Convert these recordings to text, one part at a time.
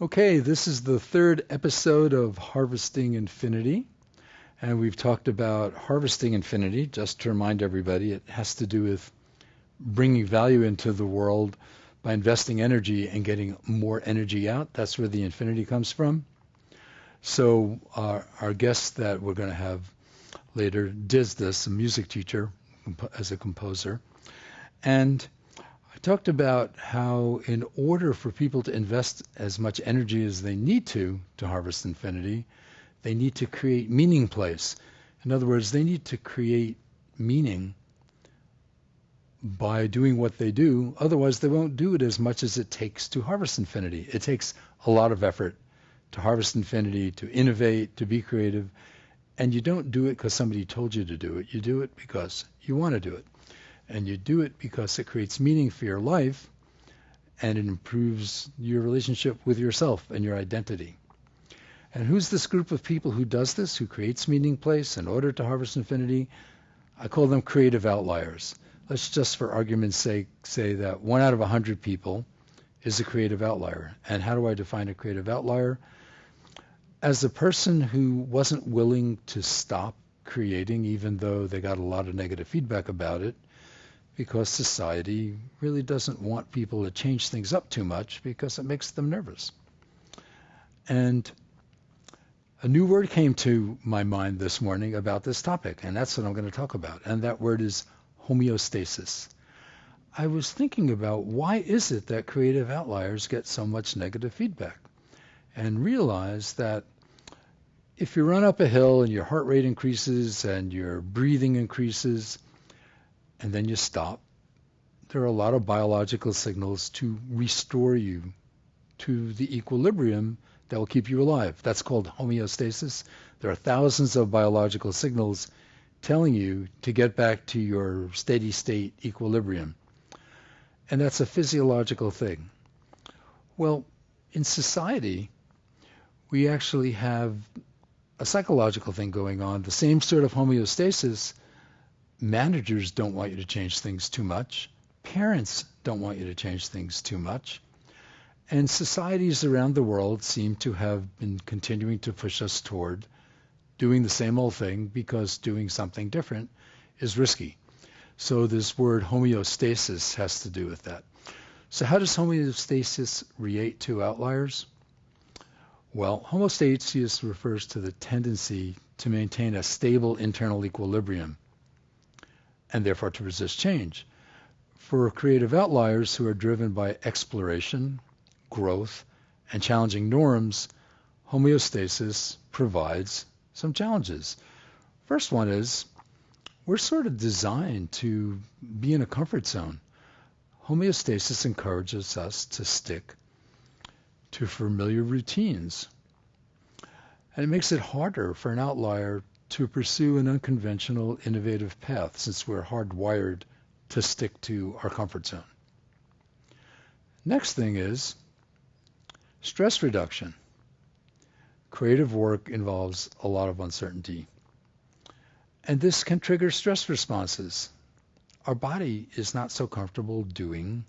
Okay, this is the third episode of Harvesting Infinity, and we've talked about harvesting infinity. Just to remind everybody, it has to do with bringing value into the world by investing energy and getting more energy out. That's where the infinity comes from. So our guest that we're going to have later does this, a music teacher as a composer. And I talked about how in order for people to invest as much energy as they need to harvest infinity, they need to create meaning place. In other words, they need to create meaning by doing what they do. Otherwise, they won't do it as much as it takes to harvest infinity. It takes a lot of effort to harvest infinity, to innovate, to be creative. And you don't do it because somebody told you to do it. You do it because you want to do it. And you do it because it creates meaning for your life and it improves your relationship with yourself and your identity. And who's this group of people who does this, who creates meaning place in order to harvest infinity? I call them creative outliers. Let's just for argument's sake say that 1 out of 100 people is a creative outlier. And how do I define a creative outlier? As a person who wasn't willing to stop creating, even though they got a lot of negative feedback about it, because society really doesn't want people to change things up too much because it makes them nervous. And a new word came to my mind this morning about this topic, and that's what I'm going to talk about. And that word is homeostasis. I was thinking about why is it that creative outliers get so much negative feedback, and realized that if you run up a hill and your heart rate increases and your breathing increases, and then you stop, there are a lot of biological signals to restore you to the equilibrium that will keep you alive. That's called homeostasis. There are thousands of biological signals telling you to get back to your steady state equilibrium. And that's a physiological thing. Well, in society, we actually have a psychological thing going on, the same sort of homeostasis. Managers don't want you to change things too much. Parents don't want you to change things too much. And societies around the world seem to have been continuing to push us toward doing the same old thing because doing something different is risky. So this word homeostasis has to do with that. So how does homeostasis relate to outliers? Well, homeostasis refers to the tendency to maintain a stable internal equilibrium and therefore to resist change. For creative outliers who are driven by exploration, growth, and challenging norms, homeostasis provides some challenges. First one is, we're sort of designed to be in a comfort zone. Homeostasis encourages us to stick to familiar routines. And it makes it harder for an outlier to pursue an unconventional, innovative path, since we're hardwired to stick to our comfort zone. Next thing is stress reduction. Creative work involves a lot of uncertainty, and this can trigger stress responses. Our body is not so comfortable doing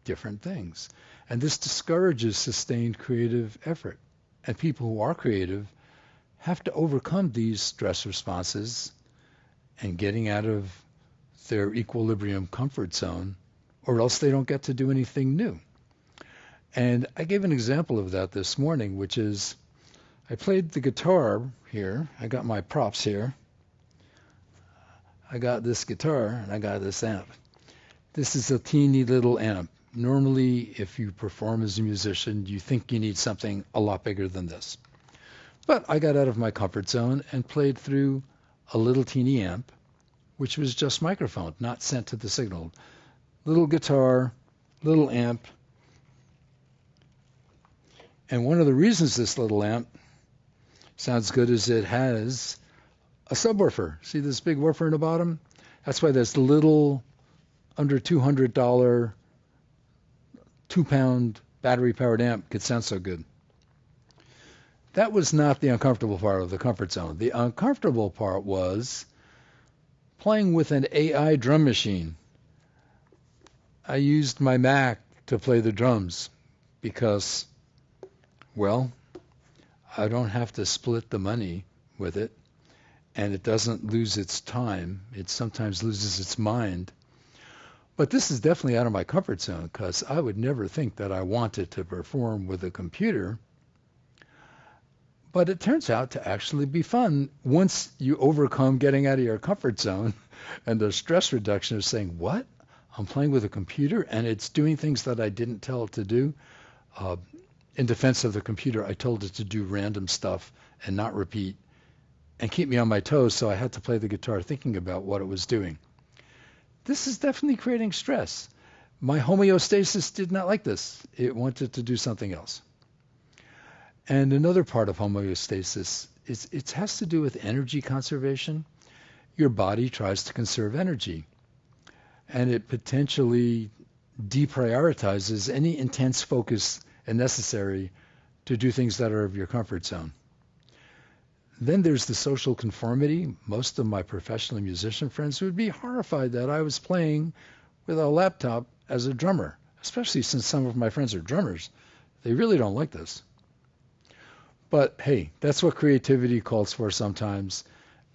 different things, and this discourages sustained creative effort. And people who are creative have to overcome these stress responses and getting out of their equilibrium comfort zone, or else they don't get to do anything new. And I gave an example of that this morning, which is I played the guitar here. I got my props here. I got this guitar and I got this amp. This is a teeny little amp. Normally, if you perform as a musician, you think you need something a lot bigger than this. But I got out of my comfort zone and played through a little teeny amp, which was just microphone, not sent to the signal. Little guitar, little amp. And one of the reasons this little amp sounds good is it has a subwoofer. See this big woofer in the bottom? That's why this little under $200 2-pound battery-powered amp could sound so good. That was not the uncomfortable part of the comfort zone. The uncomfortable part was playing with an AI drum machine. I used my Mac to play the drums because Well, I don't have to split the money with it, and it doesn't lose its time. It sometimes loses its mind. But this is definitely out of my comfort zone because I would never think that I wanted to perform with a computer. But it turns out to actually be fun once you overcome getting out of your comfort zone and the stress reduction of saying, what? I'm playing with a computer and it's doing things that I didn't tell it to do. In defense of the computer, I told it to do random stuff and not repeat and keep me on my toes, so I had to play the guitar thinking about what it was doing. This is definitely creating stress. My homeostasis did not like this. It wanted to do something else. And another part of homeostasis is it has to do with energy conservation. Your body tries to conserve energy, and it potentially deprioritizes any intense focus necessary to do things that are of your comfort zone. Then there's the social conformity. Most of my professional musician friends would be horrified that I was playing with a laptop as a drummer, especially since some of my friends are drummers. They really don't like this. But hey, that's what creativity calls for sometimes,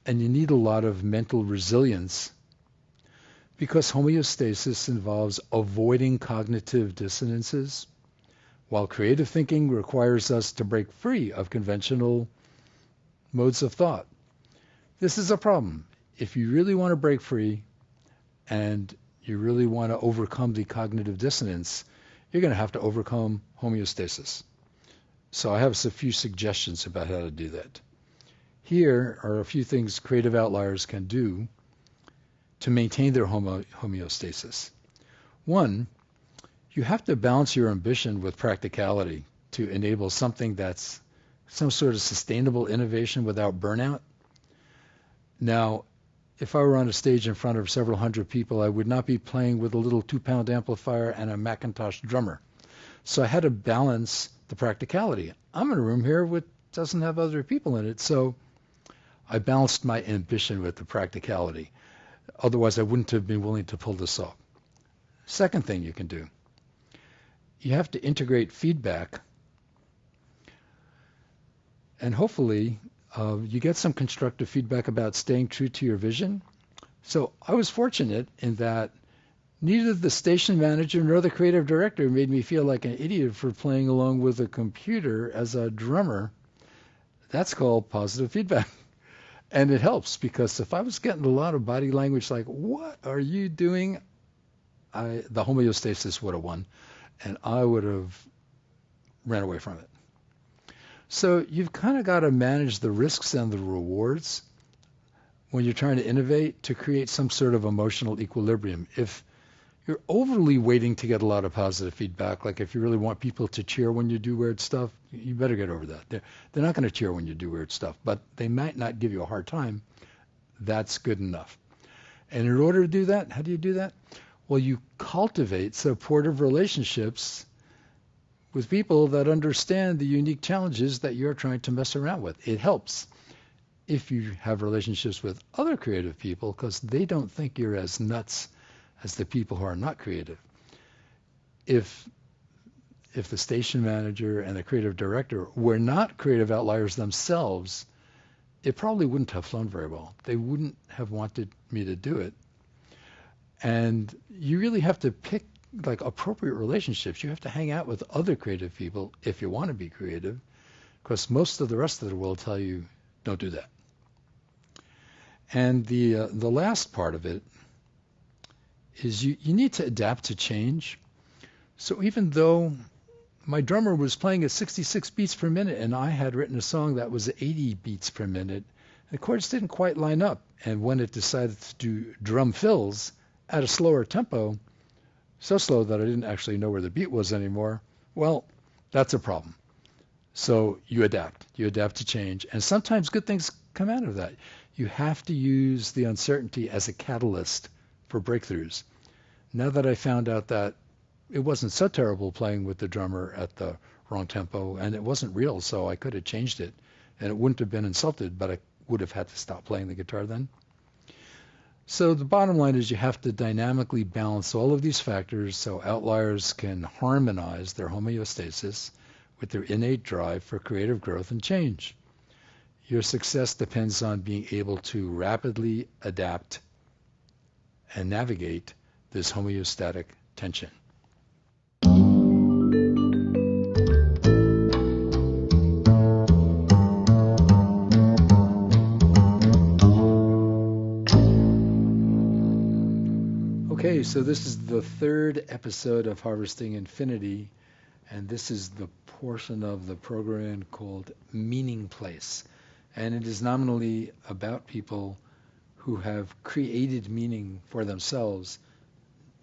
and you need a lot of mental resilience because homeostasis involves avoiding cognitive dissonances, while creative thinking requires us to break free of conventional modes of thought. This is a problem. If you really want to break free and you really want to overcome the cognitive dissonance, you're going to have to overcome homeostasis. So I have a few suggestions about how to do that. Here are a few things creative outliers can do to maintain their homeostasis. One, you have to balance your ambition with practicality to enable something that's some sort of sustainable innovation without burnout. Now, if I were on a stage in front of several hundred people, I would not be playing with a little 2-pound amplifier and a Macintosh drummer. So I had to balance the practicality. I'm in a room here which doesn't have other people in it, so I balanced my ambition with the practicality. Otherwise, I wouldn't have been willing to pull this off. Second thing you can do, you have to integrate feedback. And hopefully, you get some constructive feedback about staying true to your vision. So I was fortunate in that neither the station manager nor the creative director made me feel like an idiot for playing along with a computer as a drummer. That's called positive feedback. And it helps because if I was getting a lot of body language like, what are you doing? The homeostasis would have won, and I would have ran away from it. So you've kind of got to manage the risks and the rewards when you're trying to innovate to create some sort of emotional equilibrium. If you're overly waiting to get a lot of positive feedback, like if you really want people to cheer when you do weird stuff, you better get over that. They're not going to cheer when you do weird stuff, but they might not give you a hard time. That's good enough. And in order to do that, how do you do that? Well, you cultivate supportive relationships with people that understand the unique challenges that you're trying to mess around with. It helps if you have relationships with other creative people because they don't think you're as nuts as the people who are not creative. If the station manager and the creative director were not creative outliers themselves, it probably wouldn't have flown very well. They wouldn't have wanted me to do it. And you really have to pick like appropriate relationships. You have to hang out with other creative people if you want to be creative, because most of the rest of the world tell you don't do that. And the last part of it is you need to adapt to change. So even though my drummer was playing at 66 beats per minute and I had written a song that was 80 beats per minute, the chords didn't quite line up. And when it decided to do drum fills at a slower tempo, so slow that I didn't actually know where the beat was anymore, well, that's a problem. So you adapt to change. And sometimes good things come out of that. You have to use the uncertainty as a catalyst for breakthroughs. Now that I found out that it wasn't so terrible playing with the drummer at the wrong tempo, and it wasn't real, so I could have changed it, and it wouldn't have been insulted, but I would have had to stop playing the guitar then. So the bottom line is you have to dynamically balance all of these factors so outliers can harmonize their homeostasis with their innate drive for creative growth and change. Your success depends on being able to rapidly adapt and navigate this homeostatic tension. Okay, so this is the third episode of Harvesting Infinity, and this is the portion of the program called Meaning Place. And it is nominally about people who have created meaning for themselves,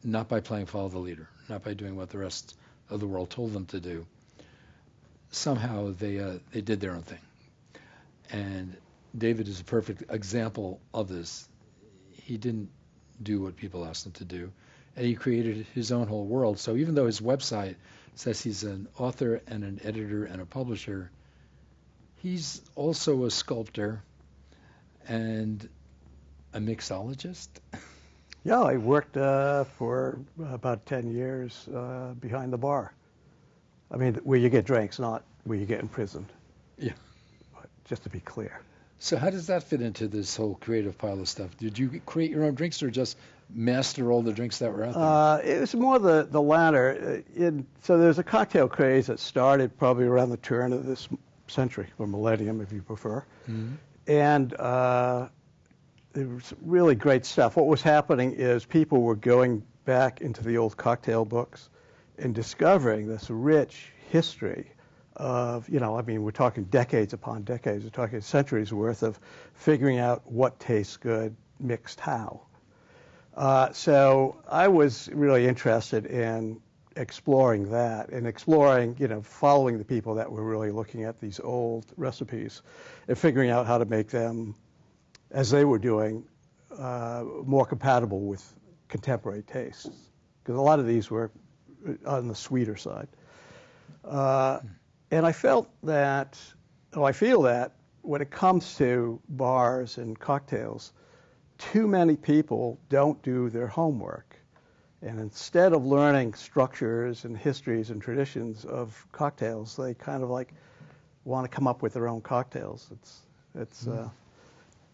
not by playing follow the leader, not by doing what the rest of the world told them to do. Somehow they did their own thing. And David is a perfect example of this. He didn't do what people asked him to do, and he created his own whole world. So even though his website says he's an author and an editor and a publisher, he's also a sculptor and a mixologist. Yeah, I worked for about 10 years behind the bar. I mean, where you get drinks, not where you get imprisoned. Yeah. But just to be clear. So how does that fit into this whole creative pile of stuff? Did you create your own drinks or just master all the drinks that were out there? It was more the latter. So there's a cocktail craze that started probably around the turn of this century, or millennium if you prefer. Mm-hmm. And it was really great stuff. What was happening is people were going back into the old cocktail books and discovering this rich history of, I mean, we're talking decades upon decades, we're talking centuries worth of figuring out what tastes good mixed how. So I was really interested in exploring that and exploring, following the people that were really looking at these old recipes and figuring out how to make them, as they were doing, more compatible with contemporary tastes. Because a lot of these were on the sweeter side. And I felt that, I feel that when it comes to bars and cocktails, too many people don't do their homework. And instead of learning structures and histories and traditions of cocktails, they kind of like want to come up with their own cocktails. It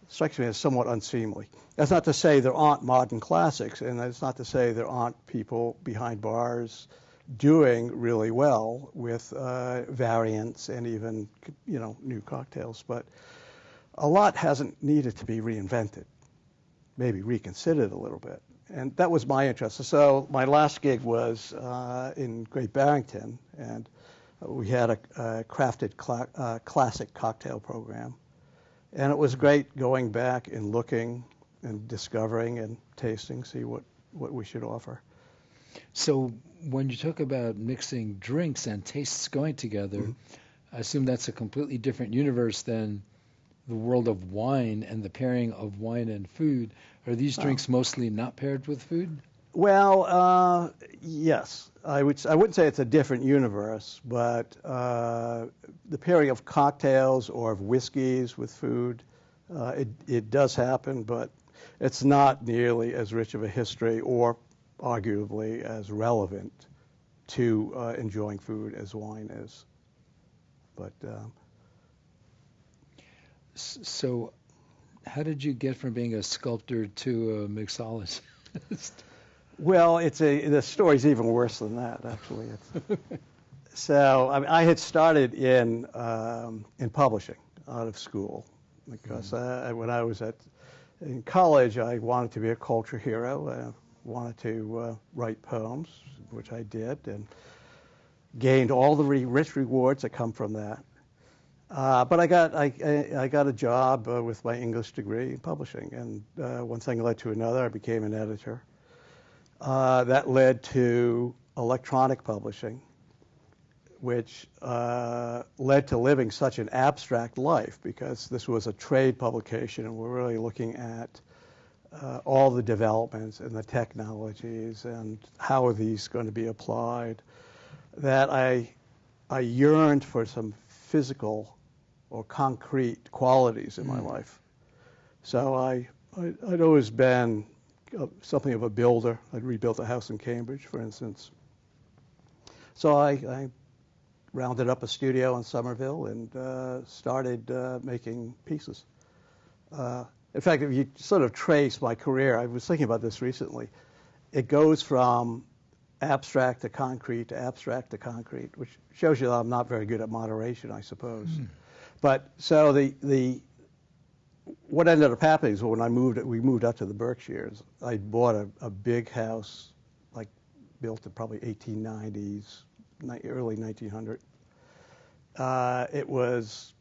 strikes me as somewhat unseemly. That's not to say there aren't modern classics, and that's not to say there aren't people behind bars doing really well with variants and even new cocktails, but a lot hasn't needed to be reinvented, maybe reconsidered a little bit, and that was my interest. So my last gig was in Great Barrington, and we had a crafted classic cocktail program, and it was great going back and looking and discovering and tasting, see what we should offer. So when you talk about mixing drinks and tastes going together, mm-hmm. I assume that's a completely different universe than the world of wine and the pairing of wine and food. Are these drinks mostly not paired with food? Well, yes. I wouldn't say it's a different universe, but the pairing of cocktails or of whiskeys with food, it does happen, but it's not nearly as rich of a history or arguably as relevant to enjoying food as wine is. But so how did you get from being a sculptor to a mixologist? Well, the story's even worse than that, actually. So I had started in publishing out of school because when I was in college, I wanted to be a culture hero. Wanted to write poems, which I did, and gained all the rich rewards that come from that. But I got a job with my English degree in publishing, and one thing led to another. I became an editor. That led to electronic publishing, which led to living such an abstract life because this was a trade publication, and we're really looking at all the developments and the technologies and how are these going to be applied, that I yearned for some physical or concrete qualities in my life. So I'd always been something of a builder. I'd rebuilt a house in Cambridge, for instance. So I rounded up a studio in Somerville and started making pieces. In fact, if you sort of trace my career, I was thinking about this recently, it goes from abstract to concrete to abstract to concrete, which shows you that I'm not very good at moderation, I suppose. But so what ended up happening is when we moved up to the Berkshires, I bought a big house, like built in probably 1890s, early 1900. It was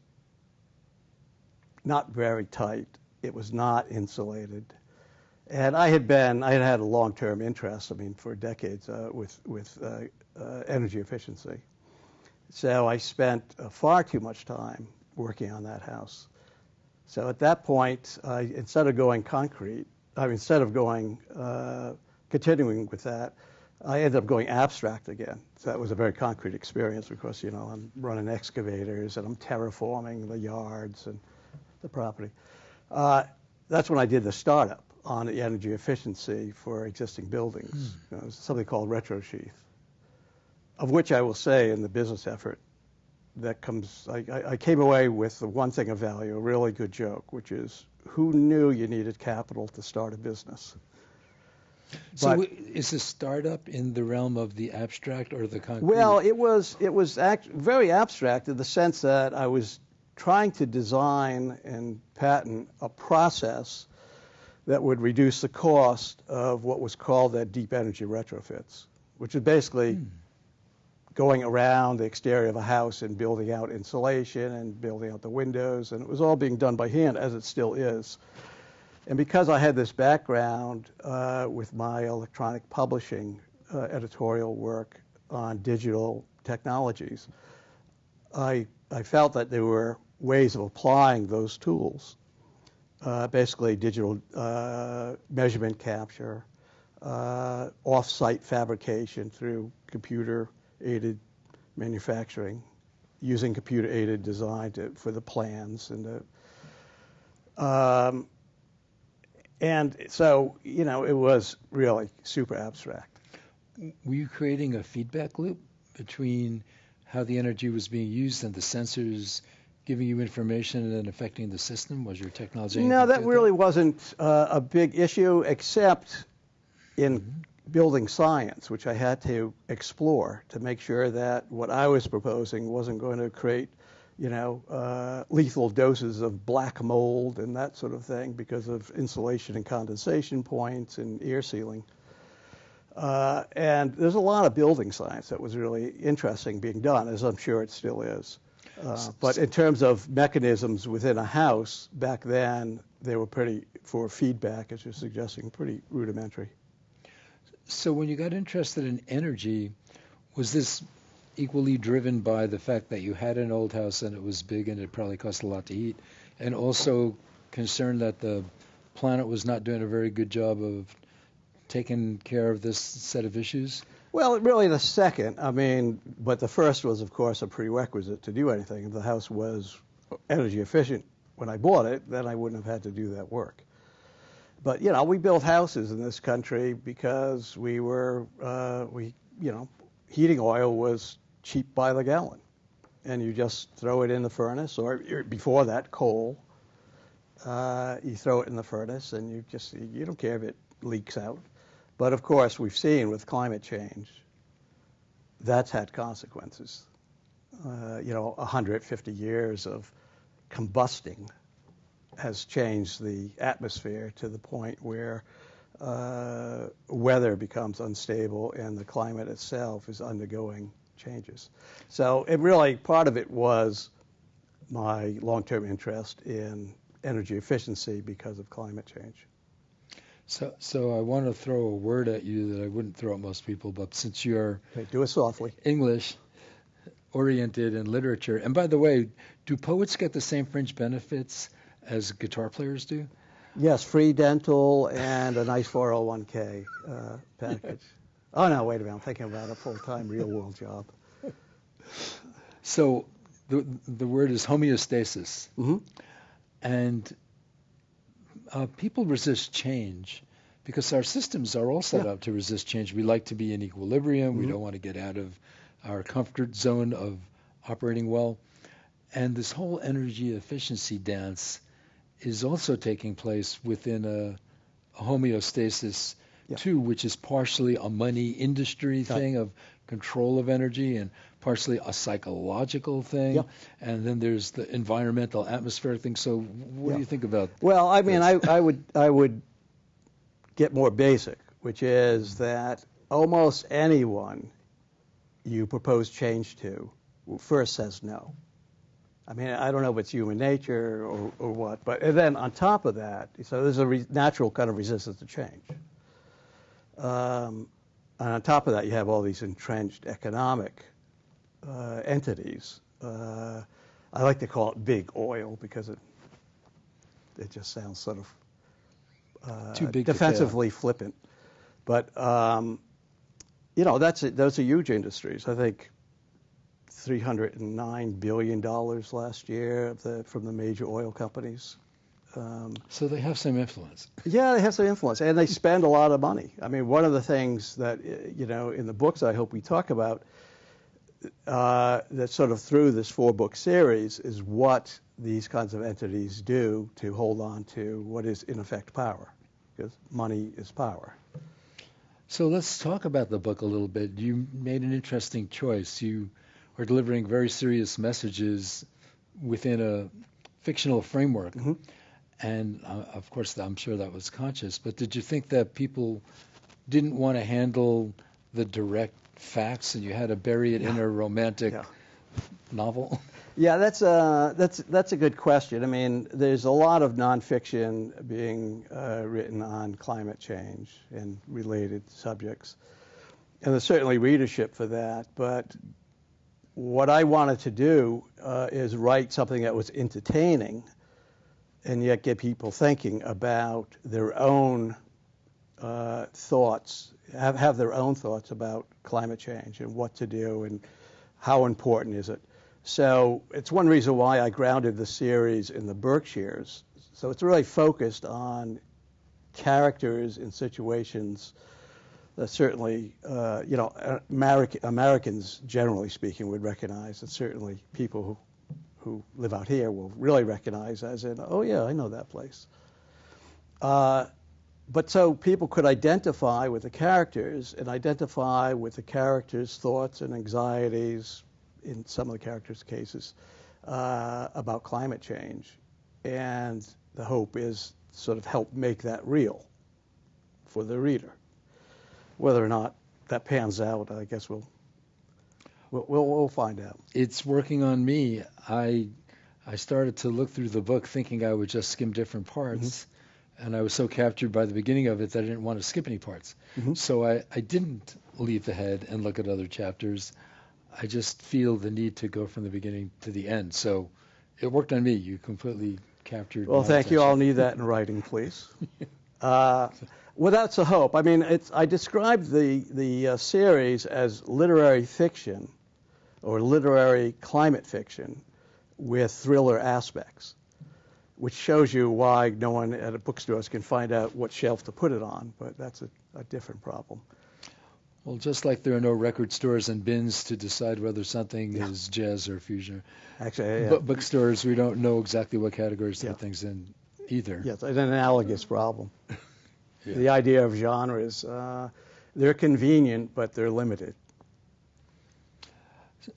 not very tight. It was not insulated. And I had had a long-term interest, for decades with energy efficiency. So I spent far too much time working on that house. So at that point, instead of continuing with that, I ended up going abstract again. So that was a very concrete experience because, I'm running excavators and I'm terraforming the yards and the property. That's when I did the startup on the energy efficiency for existing buildings. It was something called RetroSheath, of which I will say in the business effort, I came away with the one thing of value, a really good joke, which is, who knew you needed capital to start a business? So is the startup in the realm of the abstract or the concrete? Well, it was very abstract in the sense that I was trying to design and patent a process that would reduce the cost of what was called that deep energy retrofits, which is basically going around the exterior of a house and building out insulation and building out the windows, and it was all being done by hand, as it still is. And because I had this background with my electronic publishing editorial work on digital technologies, I felt that there were ways of applying those tools, basically digital measurement capture, off-site fabrication through computer-aided manufacturing, using computer-aided design for the plans and so, it was really super abstract. Were you creating a feedback loop between how the energy was being used and the sensors giving you information and affecting the system? Was your technology? No, that really wasn't a big issue, except in building science, which I had to explore to make sure that what I was proposing wasn't going to create, lethal doses of black mold and that sort of thing because of insulation and condensation points and air sealing. And there's a lot of building science that was really interesting being done, as I'm sure it still is. But in terms of mechanisms within a house, back then, they were for feedback, as you're suggesting, pretty rudimentary. So when you got interested in energy, was this equally driven by the fact that you had an old house and it was big and it probably cost a lot to heat, and also concerned that the planet was not doing a very good job of taking care of this set of issues? Well, really the second. But the first was, of course, a prerequisite to do anything. If the house was energy efficient when I bought it, then I wouldn't have had to do that work. But, we built houses in this country because heating oil was cheap by the gallon. And you just throw it in the furnace, or before that, coal. You throw it in the furnace, and you don't care if it leaks out. But, of course, we've seen with climate change, that's had consequences. 150 years of combusting has changed the atmosphere to the point where weather becomes unstable and the climate itself is undergoing changes. So part of it was my long-term interest in energy efficiency because of climate change. So I want to throw a word at you that I wouldn't throw at most people, but since you're do it softly. English oriented in literature, and by the way, do poets get the same fringe benefits as guitar players do? Yes, free dental and a nice 401k package. Oh no, wait a minute, I'm thinking about a full-time real-world job. So the word is homeostasis, and people resist change because our systems are all set up to resist change. We like to be in equilibrium. We don't want to get out of our comfort zone of operating well. And this whole energy efficiency dance is also taking place within a homeostasis Yeah. too, which is partially a money industry thing of control of energy and partially a psychological thing. Yeah. And then there's the environmental atmospheric thing. So what do you think about Well, I mean, this? I would get more basic, which is that almost anyone you propose change to first says no. I mean, I don't know if it's human nature or what, but and then on top of that, so there's a natural kind of resistance to change. And on top of that, you have all these entrenched economic entities. I like to call it big oil because it just sounds sort of Too big defensively flippant. But those are huge industries. I think $309 billion last year from the major oil companies. So they have some influence. Yeah, they have some influence, and they spend a lot of money. I mean, one of the things that, in the books I hope we talk about, that sort of through this 4-book series is what these kinds of entities do to hold on to what is, in effect, power, because money is power. So let's talk about the book a little bit. You made an interesting choice. You are delivering very serious messages within a fictional framework. Mm-hmm. And of course, I'm sure that was conscious. But did you think that people didn't want to handle the direct facts and you had to bury it in a romantic novel? Yeah, that's a good question. I mean, there's a lot of nonfiction being written on climate change and related subjects. And there's certainly readership for that. But what I wanted to do is write something that was entertaining and yet get people thinking about their own thoughts, have their own thoughts about climate change and what to do and how important is it. So it's one reason why I grounded the series in the Berkshires. So it's really focused on characters in situations that certainly, Americans, generally speaking, would recognize, and certainly people who live out here will really recognize as in, oh yeah, I know that place. But so people could identify with the characters and identify with the characters' thoughts and anxieties, in some of the characters' cases, about climate change. And the hope is to sort of help make that real for the reader. Whether or not that pans out, I guess we'll find out. It's working on me. I started to look through the book thinking I would just skim different parts, and I was so captured by the beginning of it that I didn't want to skip any parts. So I didn't leave the head and look at other chapters. I just feel the need to go from the beginning to the end. So it worked on me. You completely captured Well, my thank attention. you. I'll need that in writing, please. Well, that's a hope. I mean, I described the series as literary fiction or literary climate fiction with thriller aspects, which shows you why no one at a bookstore can find out what shelf to put it on, but that's a different problem. Well, just like there are no record stores and bins to decide whether something is jazz or fusion. Actually, But bookstores, we don't know exactly what categories to put things in either. Yes, it's an analogous problem. The idea of genres, they're convenient, but they're limited.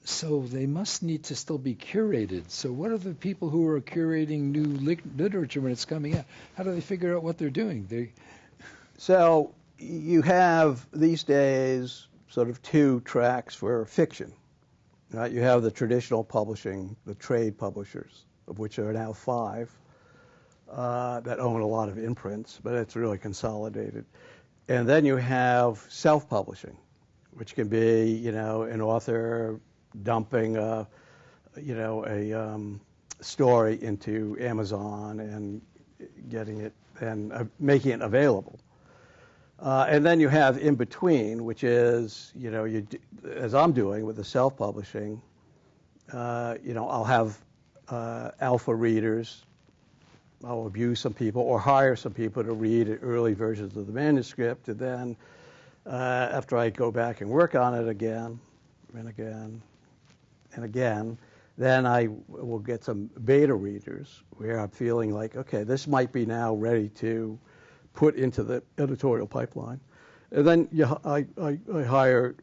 So they must need to still be curated. So what are the people who are curating new literature when it's coming out? How do they figure out what they're doing? So you have these days sort of 2 tracks for fiction. Right? You have the traditional publishing, the trade publishers, of which there are now 5. That own a lot of imprints, but it's really consolidated. And then you have self-publishing, which can be, an author dumping a story into Amazon and getting it and making it available. And then you have in between, which is, as I'm doing with the self-publishing, I'll have alpha readers. I'll abuse some people or hire some people to read early versions of the manuscript, and then after I go back and work on it again and again and again, Then I will get some beta readers where I'm feeling like, okay, this might be now ready to put into the editorial pipeline. And then I hire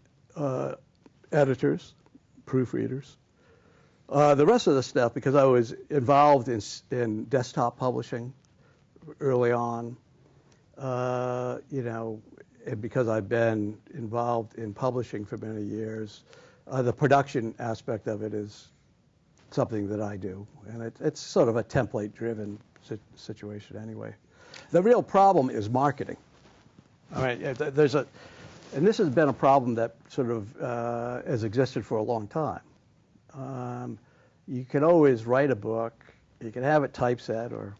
editors, proofreaders. The rest of the stuff, because I was involved in desktop publishing early on, and because I've been involved in publishing for many years, the production aspect of it is something that I do, and it's sort of a template-driven situation anyway. The real problem is marketing. All right, and this has been a problem that sort of has existed for a long time. You can always write a book, you can have it typeset, or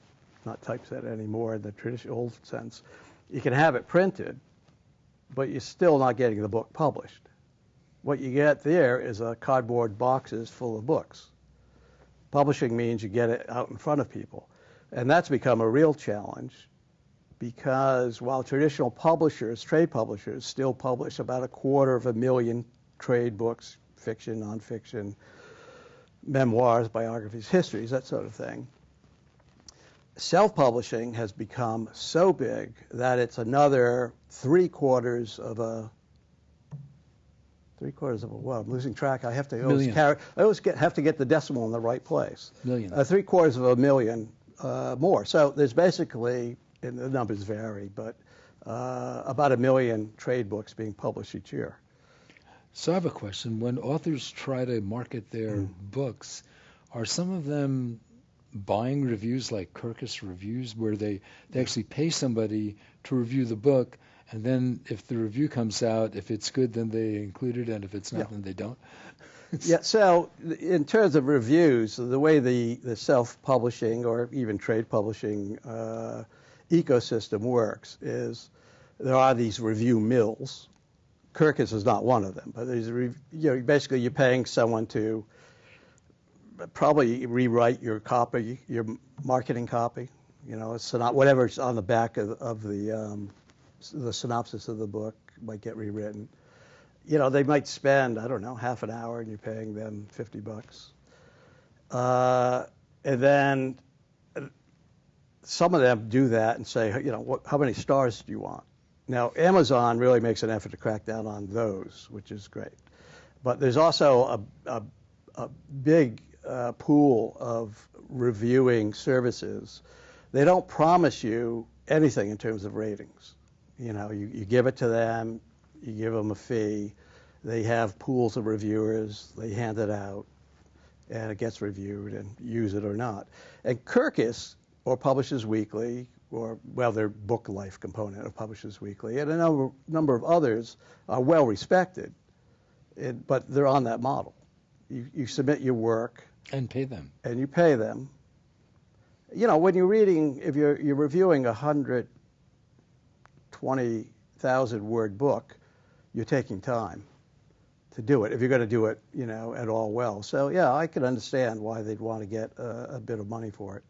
not typeset anymore in the traditional old sense. You can have it printed, but you're still not getting the book published. What you get there is a cardboard boxes full of books. Publishing means you get it out in front of people. And that's become a real challenge because while traditional publishers, trade publishers, still publish about 250,000 trade books, fiction, nonfiction, memoirs, biographies, histories, that sort of thing, self-publishing has become so big that it's another three-quarters of a what? I'm losing track. I have to always have to get the decimal in the right place. Million. 750,000 more. So there's basically, and the numbers vary, but about 1 million trade books being published each year. So I have a question. When authors try to market their books, are some of them buying reviews like Kirkus reviews, where they actually pay somebody to review the book, and then if the review comes out, if it's good, then they include it, and if it's not, then they don't? Yeah, so in terms of reviews, the way the self-publishing or even trade publishing ecosystem works is there are these review mills. Kirkus is not one of them, but there's basically you're paying someone to probably rewrite your copy, your marketing copy. It's not whatever's on the back of the synopsis of the book might get rewritten. They might spend, I don't know, half an hour, and you're paying them $50. And then some of them do that and say, how many stars do you want? Now, Amazon really makes an effort to crack down on those, which is great. But there's also a big pool of reviewing services. They don't promise you anything in terms of ratings. You give it to them, you give them a fee, they have pools of reviewers, they hand it out, and it gets reviewed and use it or not. And Kirkus, or Publishers Weekly, or, their Book Life component of Publishers Weekly, and a number of others are well respected, but they're on that model. You submit your work. And pay them. And you pay them. When you're reading, if you're reviewing 120,000 word book, you're taking time to do it, if you're going to do it, at all well. So, yeah, I can understand why they'd want to get a bit of money for it.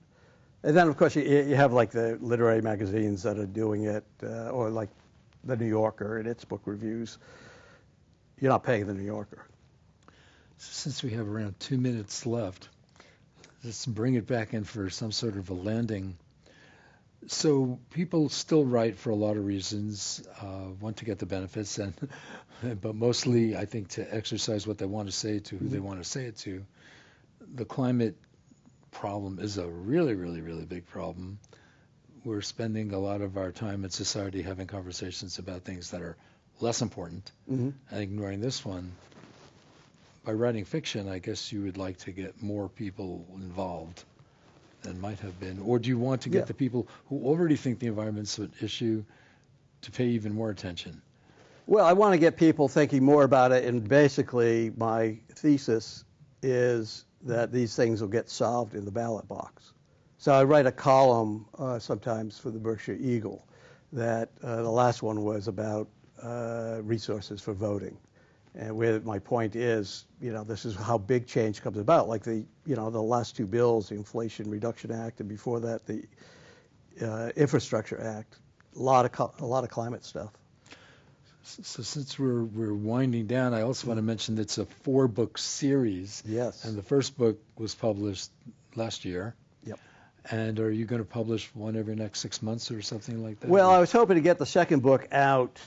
And then, of course, you have like the literary magazines that are doing it, or like the New Yorker and its book reviews. You're not paying the New Yorker. Since we have around 2 minutes left, let's bring it back in for some sort of a landing. So people still write for a lot of reasons, want to get the benefits, but mostly, I think, to exercise what they want to say to who they want to say it to. The climate problem is a really, really, really big problem. We're spending a lot of our time in society having conversations about things that are less important and ignoring this one. By writing fiction, I guess you would like to get more people involved than might have been. Or do you want to get the people who already think the environment's an issue to pay even more attention? Well, I want to get people thinking more about it, and basically my thesis is that these things will get solved in the ballot box. So I write a column sometimes for the Berkshire Eagle that the last one was about resources for voting. And where my point is, this is how big change comes about. Like the last two bills, the Inflation Reduction Act, and before that, the Infrastructure Act. A lot of climate stuff. So since we're winding down, I also want to mention it's a 4-book series, Yes. and the first book was published last year. Yep. And are you going to publish one every next 6 months or something like that? Well, I was hoping to get the second book out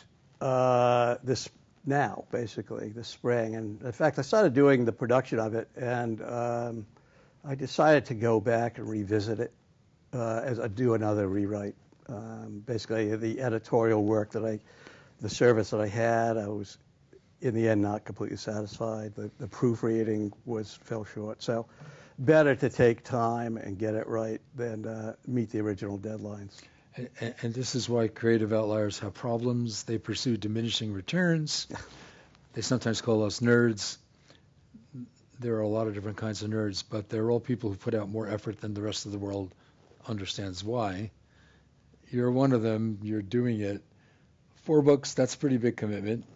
basically this spring. And in fact, I started doing the production of it, and I decided to go back and revisit it as I do another rewrite. Basically, the editorial work the service that I had, I was in the end not completely satisfied. The proofreading fell short. So better to take time and get it right than meet the original deadlines. And this is why creative outliers have problems. They pursue diminishing returns. They sometimes call us nerds. There are a lot of different kinds of nerds, but they're all people who put out more effort than the rest of the world understands why. You're one of them. You're doing it. 4 books, that's a pretty big commitment.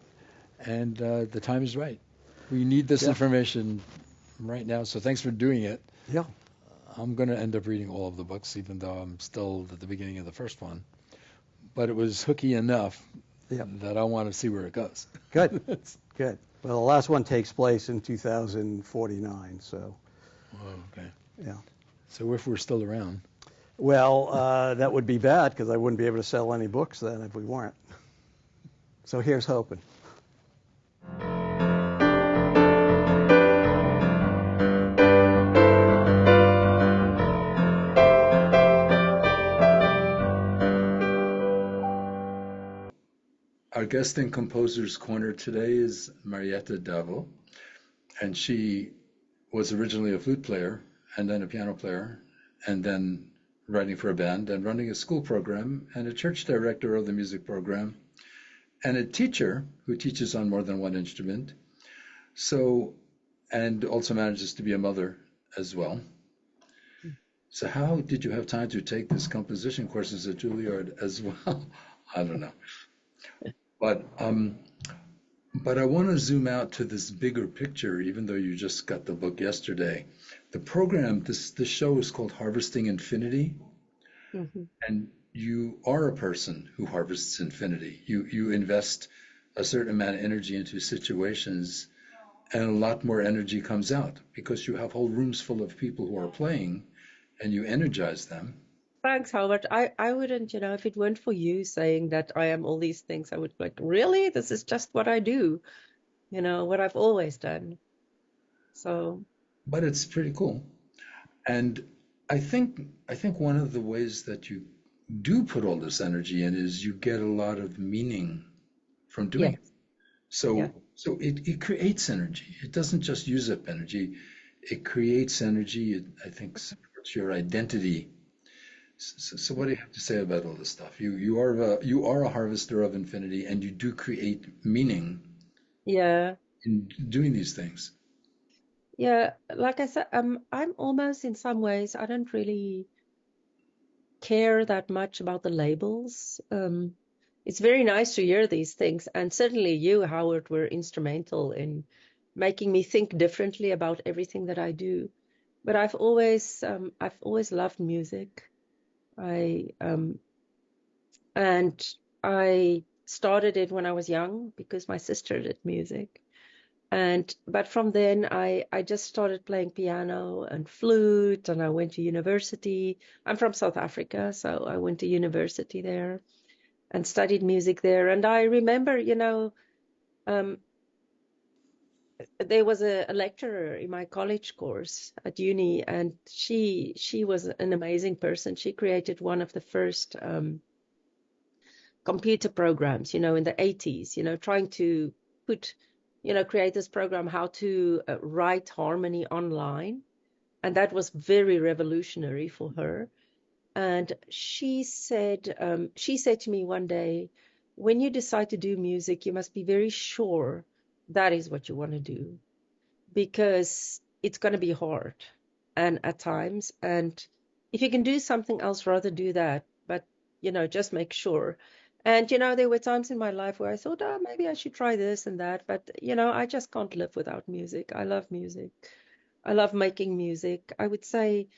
And the time is right. We need this information right now, so thanks for doing it. Yeah. I'm going to end up reading all of the books, even though I'm still at the beginning of the first one. But it was hooky enough that I want to see where it goes. Good. Good. Well, the last one takes place in 2049, so. Oh, okay. Yeah. So if we're still around. Well, that would be bad because I wouldn't be able to sell any books then if we weren't. So here's hoping. Our guest in Composer's Corner today is Maretha Davel, and she was originally a flute player and then a piano player and then writing for a band and running a school program and a church director of the music program and a teacher who teaches on more than one instrument. So, and also manages to be a mother as well. So how did you have time to take this composition courses at Juilliard as well? I don't know. But I want to zoom out to this bigger picture, even though you just got the book yesterday. The program, this show is called Harvesting Infinity. Mm-hmm. And you are a person who harvests infinity. You invest a certain amount of energy into situations, and a lot more energy comes out because you have whole rooms full of people who are playing, and you energize them. Thanks, Howard. I wouldn't, if it weren't for you saying that I am all these things, I would be like, really? This is just what I do, what I've always done. So. But it's pretty cool. And I think one of the ways that you do put all this energy in is you get a lot of meaning from doing it. So it creates energy. It doesn't just use up energy. It creates energy. It, I think, supports your identity. So what do you have to say about all this stuff? You are a harvester of infinity, and you do create meaning. Yeah. In doing these things. Yeah, like I said, I'm almost in some ways, I don't really care that much about the labels. It's very nice to hear these things, and certainly you, Howard, were instrumental in making me think differently about everything that I do. But I've always loved music. And I started it when I was young because my sister did music. But from then I just started playing piano and flute, and I went to university. I'm from South Africa, so I went to university there and studied music there. And I remember, there was a lecturer in my college course at uni, and she was an amazing person. She created one of the first computer programs, in the 80s, trying to create this program, how to write harmony online. And that was very revolutionary for her. And she said to me one day, when you decide to do music, you must be very sure that is what you want to do, because it's going to be hard and at times. And if you can do something else, rather do that. But, just make sure. And, there were times in my life where I thought, oh, maybe I should try this and that. But, I just can't live without music. I love music. I love making music. I would say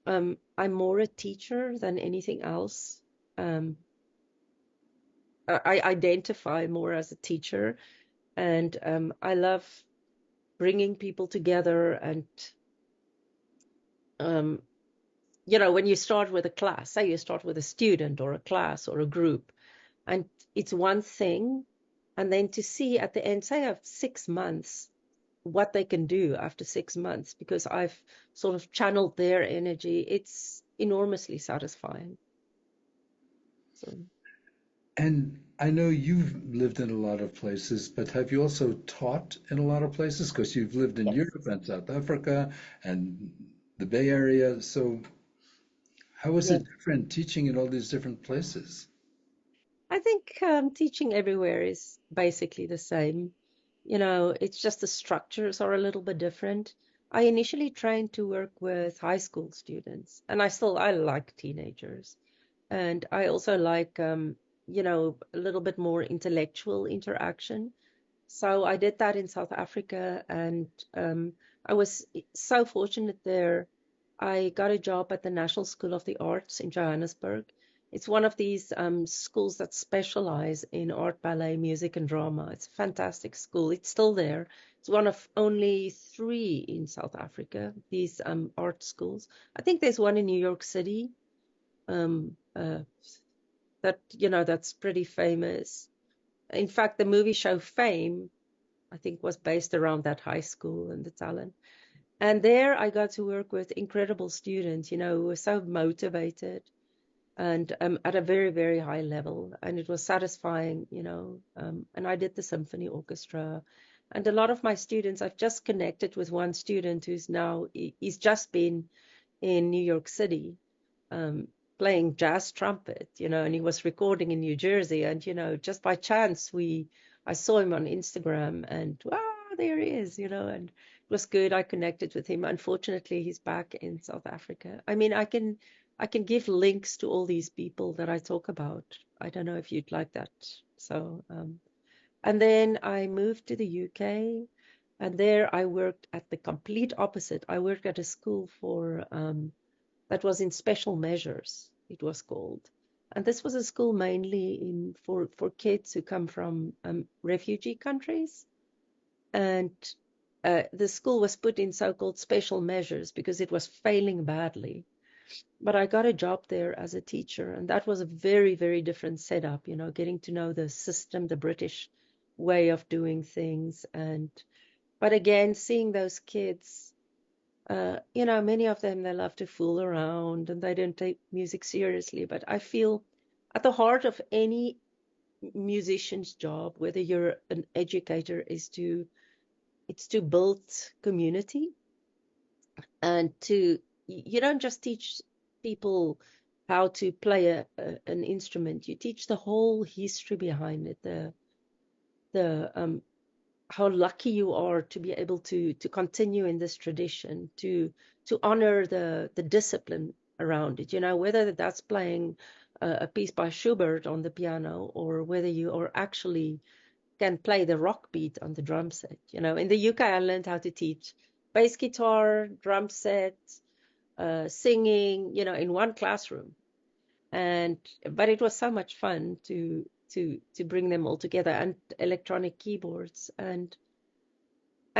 I'm more a teacher than anything else. I identify more as a teacher, and I love bringing people together. And um, when you start with a class, say you start with a student or a class or a group, and it's one thing, and then to see at the end, say, of 6 months, what they can do after 6 months, because I've sort of channeled their energy, it's enormously satisfying. So, And I know you've lived in a lot of places, but have you also taught in a lot of places? Because you've lived in yes. Europe and South Africa and the Bay Area. So how is Yeah. it different teaching in all these different places? I think teaching everywhere is basically the same. It's just the structures are a little bit different. I initially trained to work with high school students, and I like teenagers. And I also like, a little bit more intellectual interaction. So I did that in South Africa, and I was so fortunate there. I got a job at the National School of the Arts in Johannesburg. It's one of these schools that specialize in art, ballet, music, and drama. It's a fantastic school. It's still there. It's one of only three in South Africa, these art schools. I think there's one in New York City, um, that's pretty famous. In fact, the movie show Fame, I think, was based around that high school and the talent. And there I got to work with incredible students, who were so motivated and at a very, very high level. And it was satisfying, and I did the symphony orchestra. And a lot of my students, I've just connected with one student he's just been in New York City, um, playing jazz trumpet, and he was recording in New Jersey. And, just by chance, I saw him on Instagram, and wow, there he is, and it was good. I connected with him. Unfortunately, he's back in South Africa. I mean, I can give links to all these people that I talk about. I don't know if you'd like that. So, and then I moved to the UK, and there I worked at the complete opposite. I worked at a school that was in special measures, it was called. And this was a school mainly for kids who come from refugee countries. And the school was put in so-called special measures because it was failing badly. But I got a job there as a teacher, and that was a very, very different setup, getting to know the system, the British way of doing things. But again, seeing those kids, many of them, they love to fool around and they don't take music seriously. But I feel at the heart of any musician's job, whether you're an educator, it's to build community, and you don't just teach people how to play an instrument. You teach the whole history behind it, the how lucky you are to be able to continue in this tradition, to honor the discipline around it, whether that's playing a piece by Schubert on the piano, or whether you are actually can play the rock beat on the drum set. In the UK, I learned how to teach bass guitar, drum set, singing, in one classroom. But it was so much fun to bring them all together, and electronic keyboards, and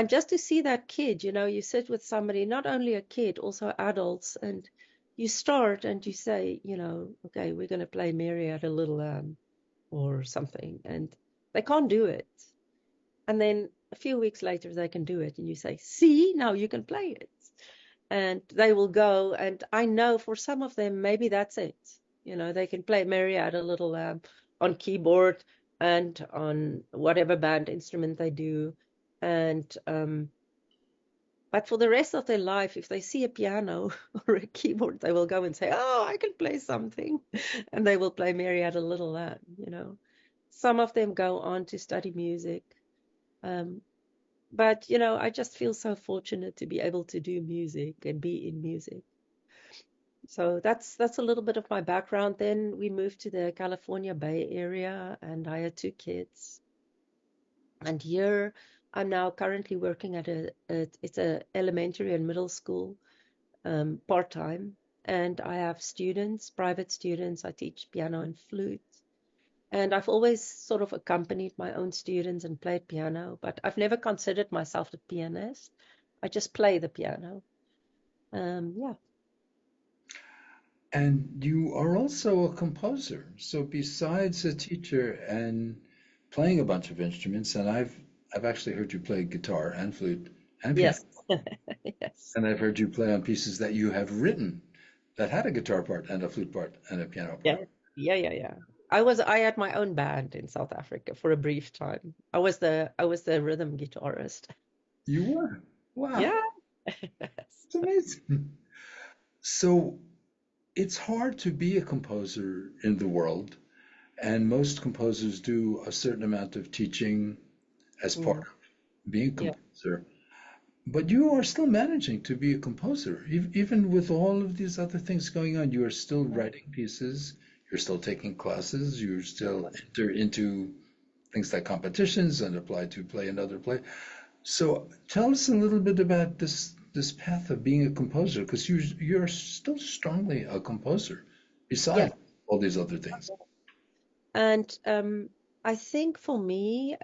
just to see that kid, you sit with somebody, not only a kid, also adults, and you start and you say, okay, we're going to play Mary Had a Little Lamb or something, and they can't do it. And then a few weeks later, they can do it, and you say, see, now you can play it. And they will go, and I know for some of them, maybe that's it. They can play Mary Had a Little Lamb on keyboard and on whatever band instrument they do. And but for the rest of their life, if they see a piano or a keyboard, they will go and say, "Oh, I can play something," and they will play Mary Had a Little Lamb. Some of them go on to study music, um, but I just feel so fortunate to be able to do music and be in music. So that's a little bit of my background. Then we moved to the California Bay Area, and I had two kids. And here I'm now currently working at it's a elementary and middle school, part-time. And I have students, private students. I teach piano and flute. And I've always sort of accompanied my own students and played piano, but I've never considered myself a pianist. I just play the piano. Yeah. And you are also a composer. So besides a teacher and playing a bunch of instruments, and I've actually heard you play guitar and flute and piano, Yes. Yes. and I've heard you play on pieces that you have written that had a guitar part and a flute part and a piano Yeah. part. Yeah. Yeah. Yeah. I had my own band in South Africa for a brief time. I was the rhythm guitarist. You were. Wow, Yeah. it's amazing. So it's hard to be a composer in the world, and most composers do a certain amount of teaching as part Mm, of being a yeah. composer. But you are still managing to be a composer. Even with all of these other things going on, you are still writing pieces, you're still taking classes, you're still enter into things like competitions and apply to play another play. So tell us a little bit about this path of being a composer, because you're still strongly a composer Yeah. besides all these other things. And I think for me,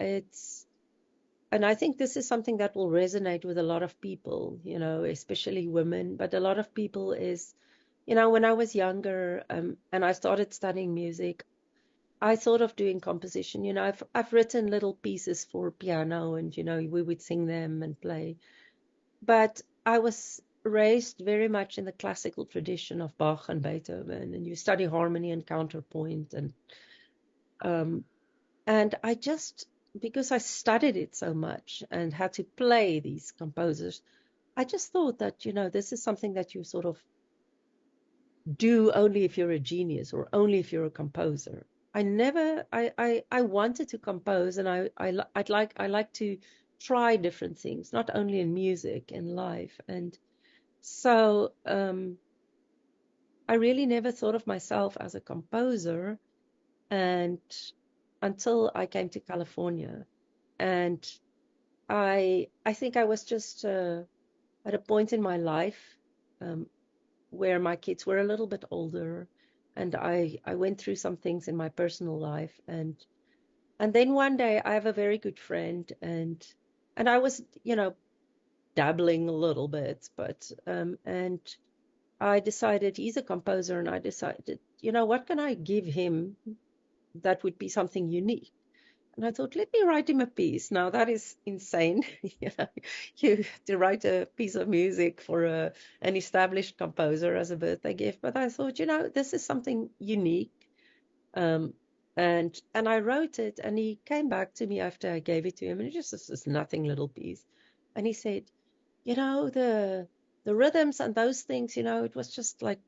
and I think this is something that will resonate with a lot of people, especially women, but a lot of people is, when I was younger, and I started studying music, I thought of doing composition. I've written little pieces for piano and, we would sing them and play. But I was raised very much in the classical tradition of Bach and Beethoven, and you study harmony and counterpoint um, and I just, because I studied it so much and had to play these composers, I just thought that, this is something that you sort of do only if you're a genius or only if you're a composer. I never, I wanted to compose, and I like to try different things, not only in music, in life. And so, I really never thought of myself as a composer, and until I came to California. And I think I was just at a point in my life um, where my kids were a little bit older, and I went through some things in my personal life, and then one day I have a very good friend, and I was dabbling a little bit, but and I decided he's a composer, and I decided, what can I give him that would be something unique? And I thought, let me write him a piece. Now that is insane, you know, you to write a piece of music for an established composer as a birthday gift. But I thought, this is something unique. Um, and I wrote it, and he came back to me after I gave it to him, and it just was this nothing little piece. And he said, the rhythms and those things, it was just like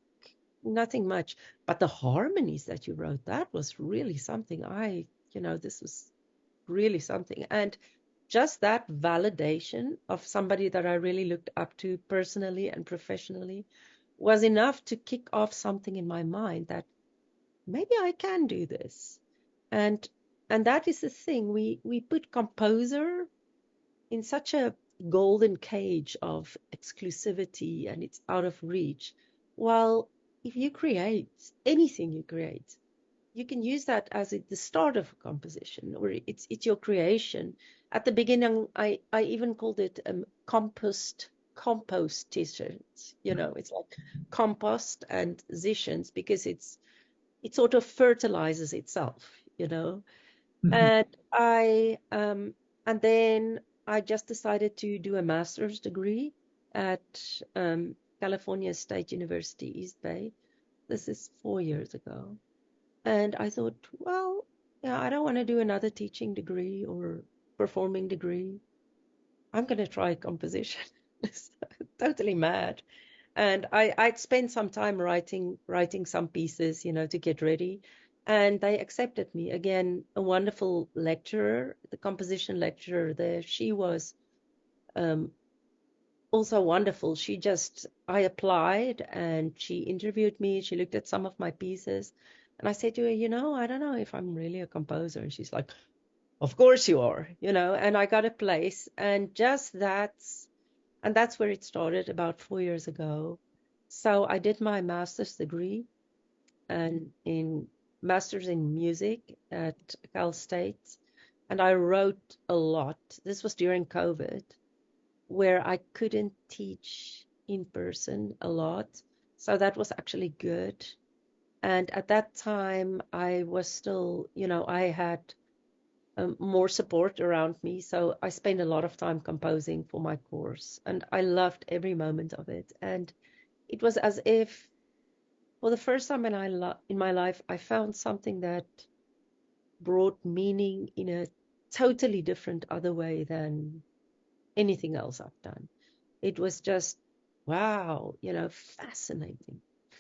nothing much. But the harmonies that you wrote, that was really something. This was really something. And just that validation of somebody that I really looked up to personally and professionally was enough to kick off something in my mind that maybe I can do this. And and that is the thing. We put composer in such a golden cage of exclusivity, and it's out of reach. While if you create anything you create, you can use that as the start of a composition, or it's your creation. At the beginning, I even called it compost t-shirts. It's like compost and positions, because it sort of fertilizes itself, and and then I just decided to do a master's degree at California State University, East Bay. This is 4 years ago. And I thought, well, yeah, I don't want to do another teaching degree or performing degree. I'm going to try composition. It's totally mad. And I'd spent some time writing some pieces, to get ready. And they accepted me. Again, a wonderful lecturer, the composition lecturer there. She was um, also wonderful. I applied, and she interviewed me. She looked at some of my pieces. And I said to her, I don't know if I'm really a composer. And she's like, of course you are, and I got a place. And that's where it started about 4 years ago. So I did my master's degree, and in master's in music at Cal State, and I wrote a lot. This was during COVID, where I couldn't teach in person a lot. So that was actually good. And at that time, I was still, I had more support around me. So I spent a lot of time composing for my course, and I loved every moment of it. And it was as if, for the first time in my life, I found something that brought meaning in a totally different other way than anything else I've done. It was just, wow,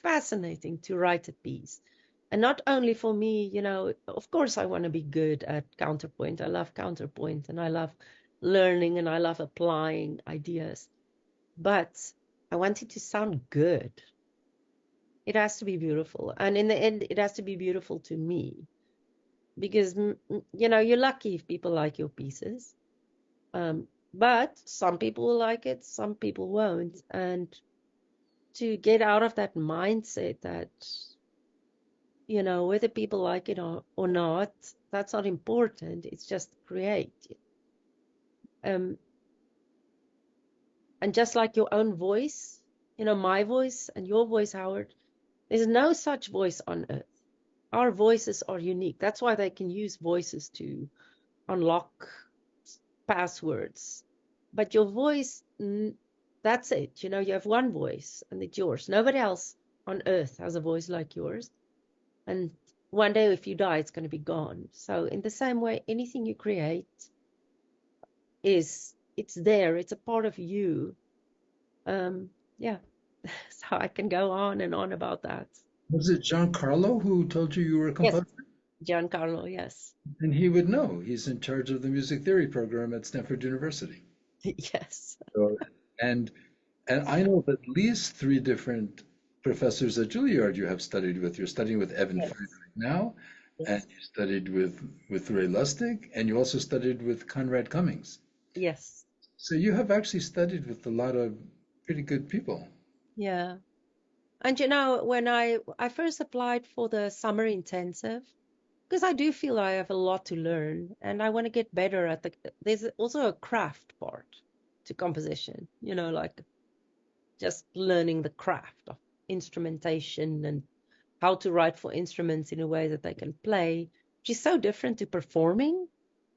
fascinating to write a piece. And not only for me, of course I want to be good at counterpoint. I love counterpoint and I love learning and I love applying ideas. But I want it to sound good. It has to be beautiful. And in the end, it has to be beautiful to me. Because, you're lucky if people like your pieces. But some people will like it, some people won't. And to get out of that mindset that, whether people like it or not, that's not important. It's just create. And just like your own voice, my voice and your voice, Howard, there's no such voice on earth. Our voices are unique. That's why they can use voices to unlock passwords. But your voice, that's it. You have one voice and it's yours. Nobody else on earth has a voice like yours. And one day if you die, it's going to be gone. So in the same way, anything you create it's there. It's a part of you. Yeah. So I can go on and on about that. Was it Giancarlo who told you were a Yes, composer? Giancarlo, yes. And he would know. He's in charge of the music theory program at Stanford University. Yes. So, and and I know of at least three different professors at Juilliard you have studied with. You're studying with Evan Yes. Fine right now, and Yes. you studied with Ray Lustig, and you also studied with Conrad Cummings. Yes. So you have actually studied with a lot of pretty good people. Yeah. And when I first applied for the summer intensive, because I do feel I have a lot to learn and I want to get better at there's also a craft part to composition, like just learning the craft of instrumentation and how to write for instruments in a way that they can play, which is so different to performing.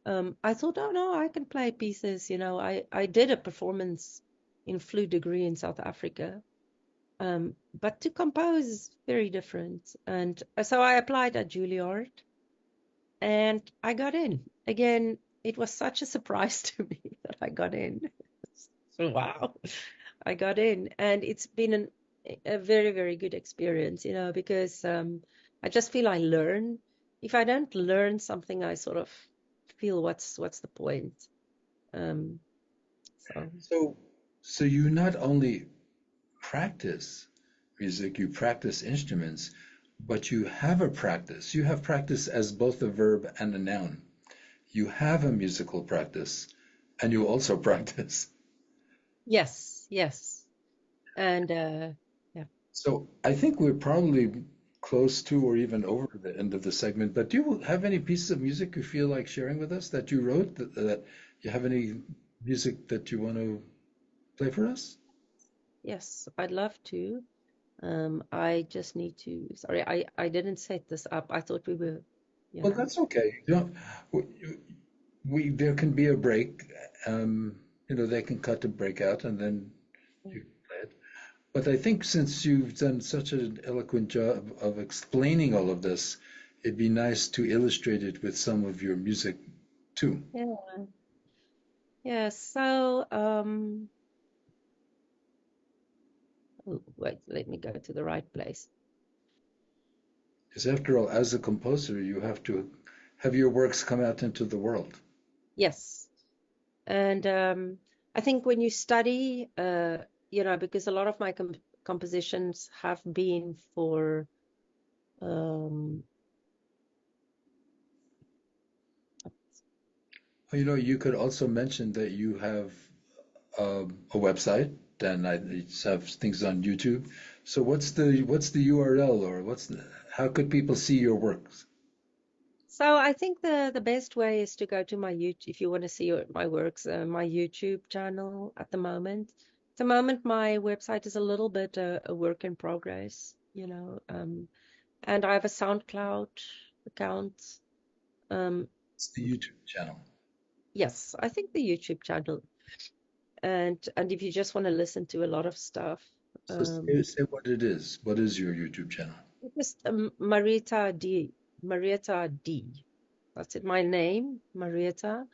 I thought, oh no, I can play pieces. I did a performance in flute degree in South Africa. But to compose is very different. And so I applied at Juilliard and I got in. Again, it was such a surprise to me that I got in. So, wow, I got in. And it's been a very, very good experience, because I just feel I learn. If I don't learn something, I sort of feel what's the point. Um, so So you not only practice music, you practice instruments, but you have a practice. You have practice as both a verb and a noun. You have a musical practice, and you also practice. yes, yes. And yeah. So I think we're probably close to or even over the end of the segment, but do you have any pieces of music you feel like sharing with us that you wrote, that you have any music that you want to play for us? Yes, I'd love to. I just need to, sorry, I didn't set this up. I thought we were, Well, that's okay. You know, there can be a break. They can cut the break out and then you can play it. But I think since you've done such an eloquent job of explaining all of this, it'd be nice to illustrate it with some of your music too. yeah, yeah. So, oh, wait, let me go to the right place. Because after all, as a composer, you have to have your works come out into the world. Yes. And I think when you study, because a lot of my compositions have been for, um, You could also mention that you have a website, and I have things on YouTube. So what's the URL, or how could people see your works? So I think the best way is to go to my YouTube if you want to see my works, my YouTube channel at the moment. At the moment, my website is a little bit a work in progress, and I have a SoundCloud account. It's the YouTube channel. Yes, I think the YouTube channel, and if you just want to listen to a lot of stuff, So say what it is. What is your YouTube channel? just Maretha D. That's it. My name, Maretha,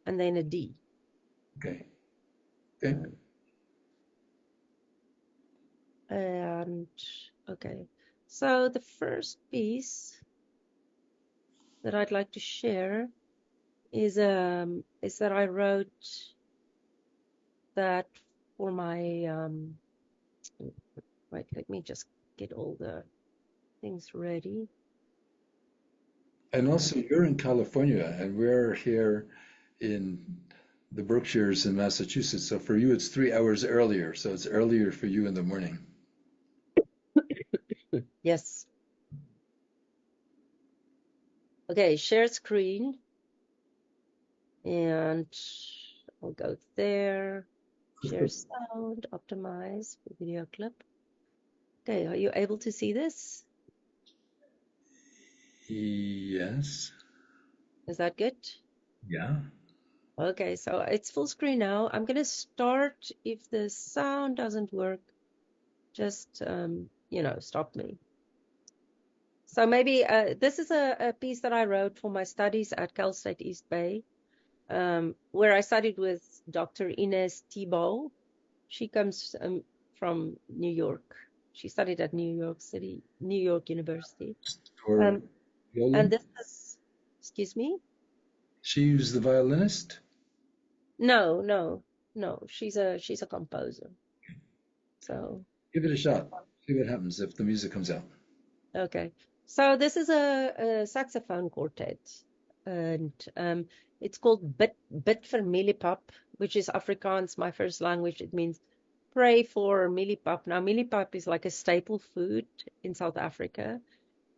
and then a D. Okay. Okay. Um, And okay, so the first piece that I'd like to share is that I wrote that for my wait, let me just get all the things ready. And also, you're in California, and we're here in the Berkshires in Massachusetts. So for you, it's 3 hours earlier. So it's earlier for you in the morning. Yes. Okay, share screen, and I'll go there. Share sound, optimize for video clip. Okay, are you able to see this? Yes. Is that good? Yeah. Okay, so it's full screen now. I'm going to start. If the sound doesn't work, just, stop me. So maybe this is a piece that I wrote for my studies at Cal State East Bay, where I studied with Dr. Ines Thibault. She comes from New York. She studied at New York University. For Um, and violin? this is, excuse me? She was the violinist? No, no, no. She's a composer. So. Give it a shot. See what happens if the music comes out. Okay, so this is a saxophone quartet, and it's called Bid vir Mieliepap, which is Afrikaans, my first language. It means pray for mieliepap. Now, mieliepap is like a staple food in South Africa,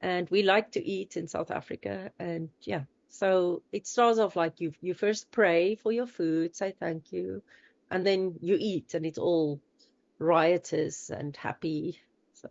and we like to eat in South Africa. And yeah, so it starts off like you first pray for your food, say thank you, and then you eat, and it's all riotous and happy. So.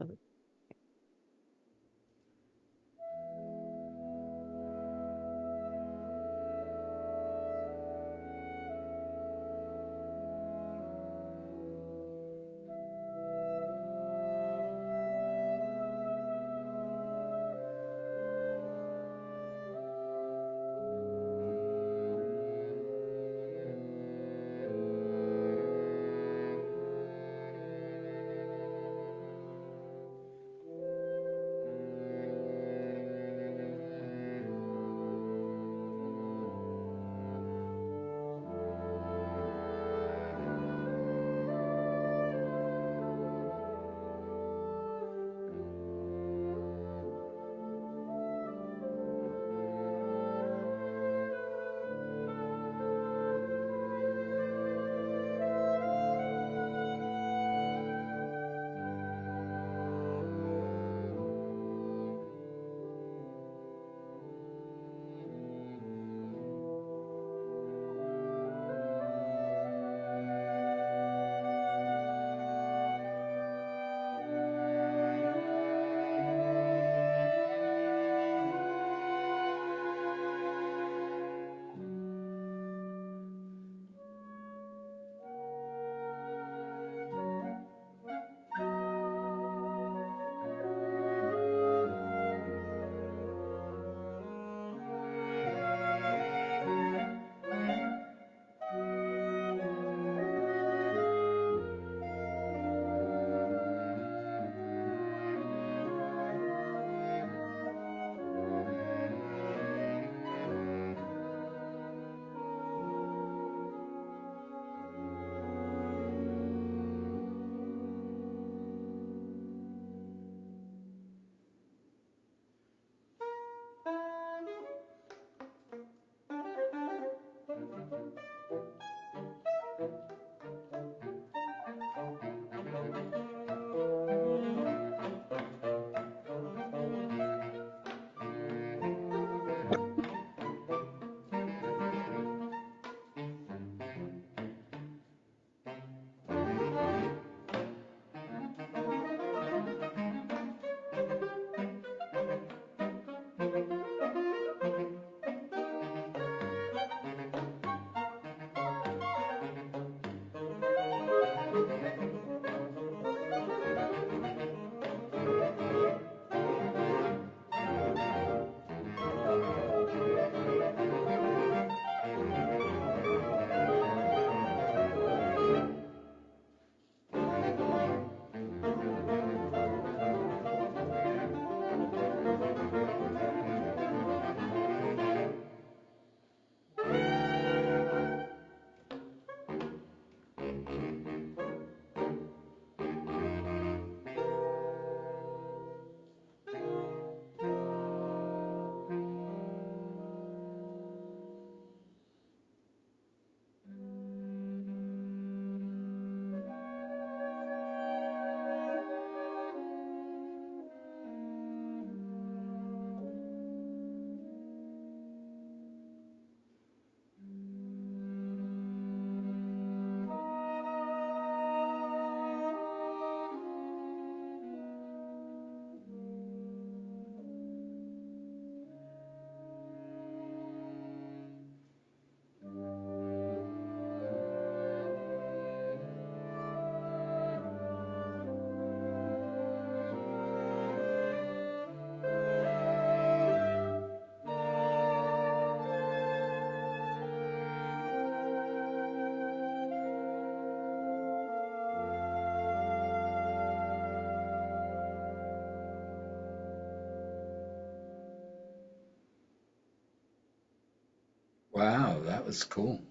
Wow, that was cool.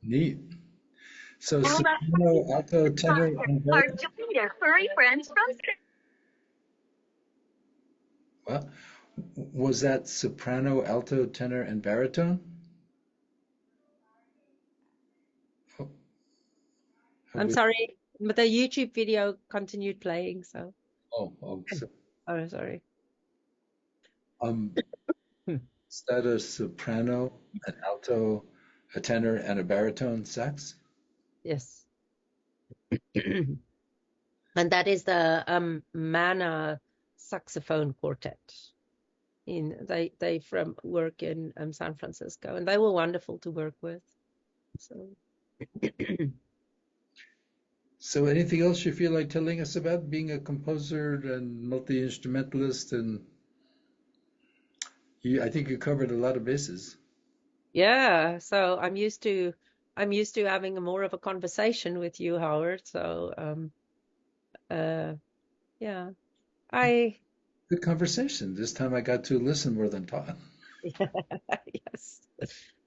Neat. So All right. soprano, alto, tenor, and Our baritone. Jupiter furry friends from Well, was that soprano, alto, tenor, and baritone? Oh, have I'm we? sorry, but the YouTube video continued playing, so. So, Oh, sorry. um, Hmm. is that a soprano, an alto, a tenor, and a baritone sax? Yes. And that is the Mana saxophone quartet. They from work in San Francisco, and they were wonderful to work with. So So, anything else you feel like telling us about being a composer and multi-instrumentalist? And I think you covered a lot of bases. yeah, so I'm used to having a more of a conversation with you, Howard. So uh yeah, I Good conversation. This time I got to listen more than talk. yes.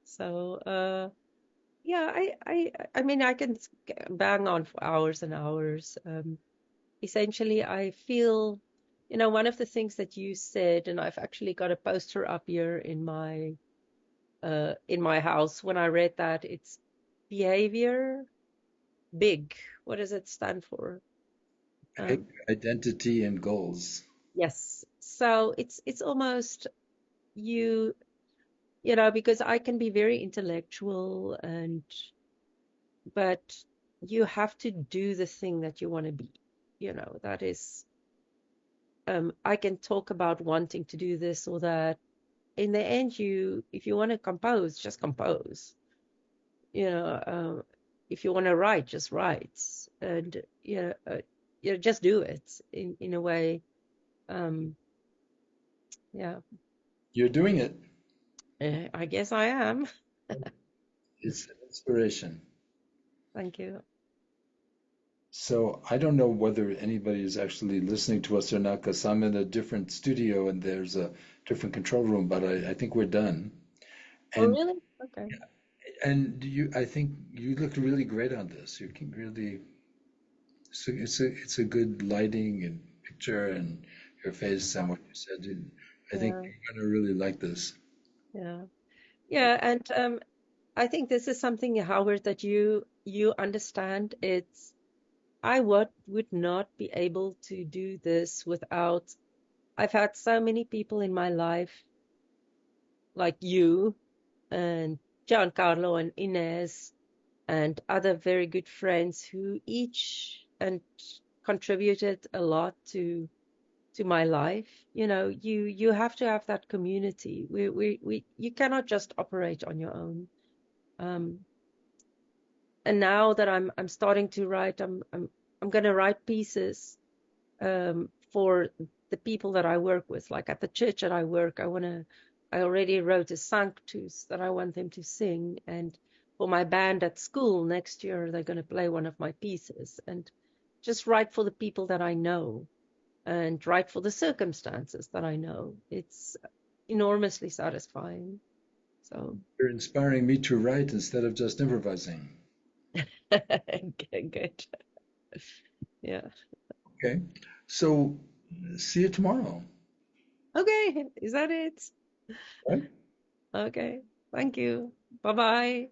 So yeah, I mean I can bang on for hours and hours. Essentially, I feel, one of the things that you said, and I've actually got a poster up here in my house. When I read that, it's behavior big. What does it stand for? Um, Identity and goals. yes. So it's almost you, because I can be very intellectual but you have to do the thing that you want to be. That is, I can talk about wanting to do this or that. In the end, if you want to compose, just compose. You know, if you want to write, just write, and just do it in a way. Um, yeah, You're doing it. I guess I am. It's an inspiration. Thank you. So I don't know whether anybody is actually listening to us or not because I'm in a different studio and there's a different control room, but I think we're done. Oh, And really? Okay. I think you look really great on this. You can really, it's a good lighting and picture and your face and what you said. And I think Yeah, you're gonna really like this. yeah, yeah. And I think this is something, Howard, that you understand. I would not be able to do this without. I've had so many people in my life, like you and Giancarlo and Inez and other very good friends who each and contributed a lot to my life. You have to have that community. You cannot just operate on your own. Um, and now that I'm starting to write, I'm going to write pieces for the people that I work with. Like at the church that I work, I already wrote a sanctus that I want them to sing, and for my band at school next year, they're going to play one of my pieces, and just write for the people that I know, and write for the circumstances that I know. It's enormously satisfying. So You're inspiring me to write instead of just improvising. good. Yeah. Okay. So see you tomorrow. Okay. Is that it? Right? Okay. Thank you. Bye bye.